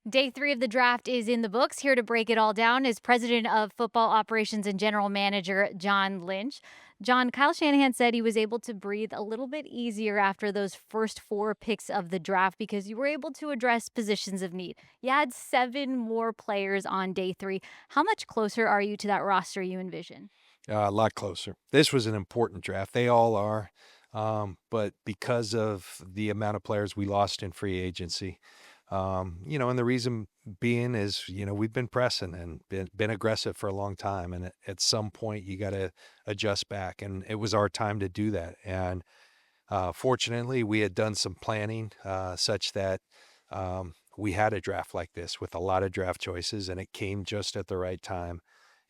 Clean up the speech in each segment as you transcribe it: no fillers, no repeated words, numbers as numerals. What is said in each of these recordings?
Day three of the draft is in the books. Here to break it all down is President of Football Operations and General Manager John Lynch. John, Kyle Shanahan said he was able to breathe a little bit easier after those first four picks of the draft because you were able to address positions of need. You had seven more players on day three. How much closer are you to that roster you envision? A lot closer. This was an important draft. They all are. But because of the amount of players we lost in free agency, and the reason being is, we've been pressing and been aggressive for a long time. And at some point, you got to adjust back. And it was our time to do that. And fortunately, we had done some planning such that we had a draft like this with a lot of draft choices, and it came just at the right time.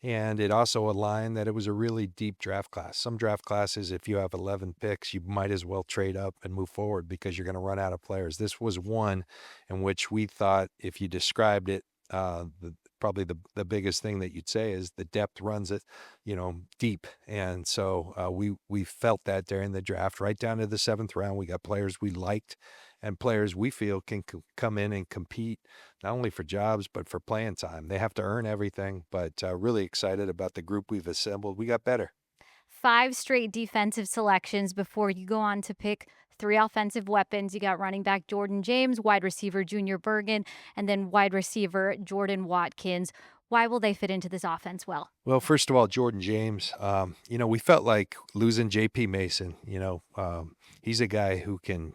And it also aligned that it was a really deep draft class. Some draft classes, if you have 11 picks, you might as well trade up and move forward because you're going to run out of players. This was one in which we thought, if you described it, probably the biggest thing that you'd say is the depth runs it, deep. And so we felt that during the draft, right down to the seventh round. We got players we liked and players we feel can come in and compete not only for jobs, but for playing time. They have to earn everything, but really excited about the group we've assembled. We got better. Five straight defensive selections before you go on to pick three offensive weapons. You got running back Jordan James, wide receiver Junior Bergen, and then wide receiver Jordan Watkins. Why will they fit into this offense well? Well, first of all, Jordan James, we felt like losing JP Mason, he's a guy who can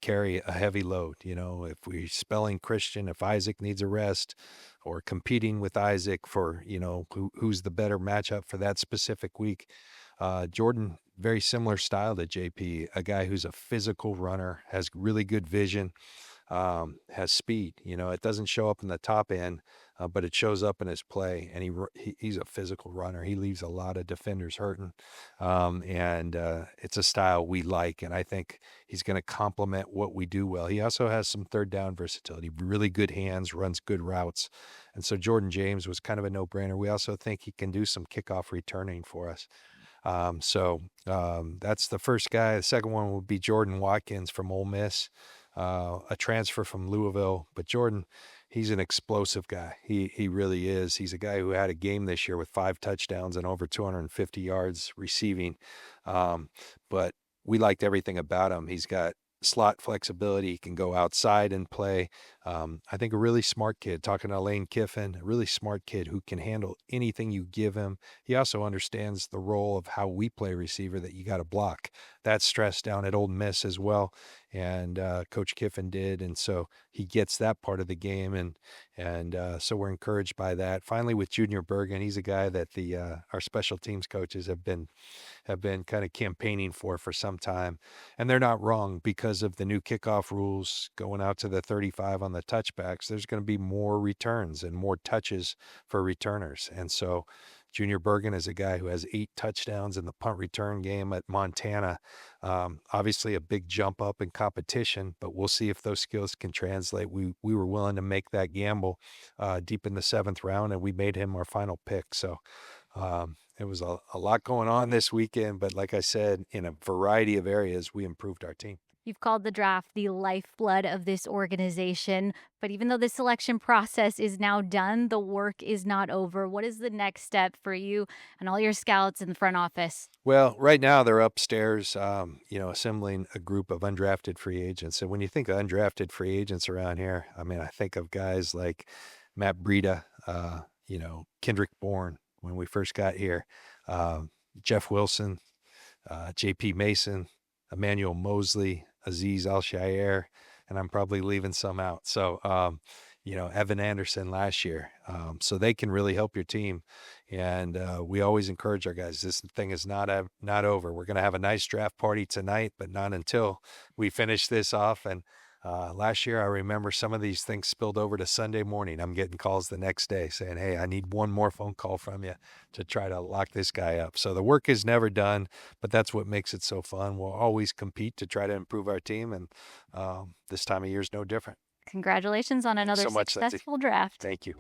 carry a heavy load. If we're spelling Christian, if Isaac needs a rest, or competing with Isaac for, who's the better matchup for that specific week. Jordan, very similar style to JP, a guy who's a physical runner, has really good vision, has speed. It doesn't show up in the top end, but it shows up in his play. And he's a physical runner. He leaves a lot of defenders hurting, and it's a style we like. And I think he's going to complement what we do well. He also has some third down versatility, really good hands, runs good routes, and so Jordan James was kind of a no-brainer. We also think he can do some kickoff returning for us. That's the first guy. The second one would be Jordan Watkins from Ole Miss, a transfer from Louisville. But Jordan, he's an explosive guy. He really is. He's a guy who had a game this year with 5 touchdowns and over 250 yards receiving. But we liked everything about him. He's got slot flexibility. He can go outside and play. I think a really smart kid, talking to Lane Kiffin, a really smart kid who can handle anything you give him. He also understands the role of how we play receiver, that you got to block. That's stressed down at Old Miss as well. And Coach Kiffin did. And so he gets that part of the game. And so we're encouraged by that. Finally, with Junior Bergen, he's a guy that our special teams coaches have been kind of campaigning for some time. And they're not wrong, because of the new kickoff rules going out to the 35 on the touchbacks. There's going to be more returns and more touches for returners. And so Junior Bergen is a guy who has 8 touchdowns in the punt return game at Montana. Obviously a big jump up in competition, but we'll see if those skills can translate. We were willing to make that gamble deep in the 7th round, and we made him our final pick. So it was a lot going on this weekend, but like I said, in a variety of areas, we improved our team. You've called the draft the lifeblood of this organization. But even though the selection process is now done, the work is not over. What is the next step for you and all your scouts in the front office? Well, right now they're upstairs, assembling a group of undrafted free agents. And when you think of undrafted free agents around here, I mean, I think of guys like Matt Breida, Kendrick Bourne when we first got here, uh, Jeff Wilson, JP Mason, Emmanuel Mosley, Aziz Al-Shaair, and I'm probably leaving some out. So, Evan Anderson last year. So they can really help your team. And we always encourage our guys, this thing is not over. We're going to have a nice draft party tonight, but not until we finish this off. And last year, I remember some of these things spilled over to Sunday morning. I'm getting calls the next day saying, hey, I need one more phone call from you to try to lock this guy up. So the work is never done, but that's what makes it so fun. We'll always compete to try to improve our team, and this time of year is no different. Congratulations on Thanks another so much, Lindsay. successful draft. Thank you.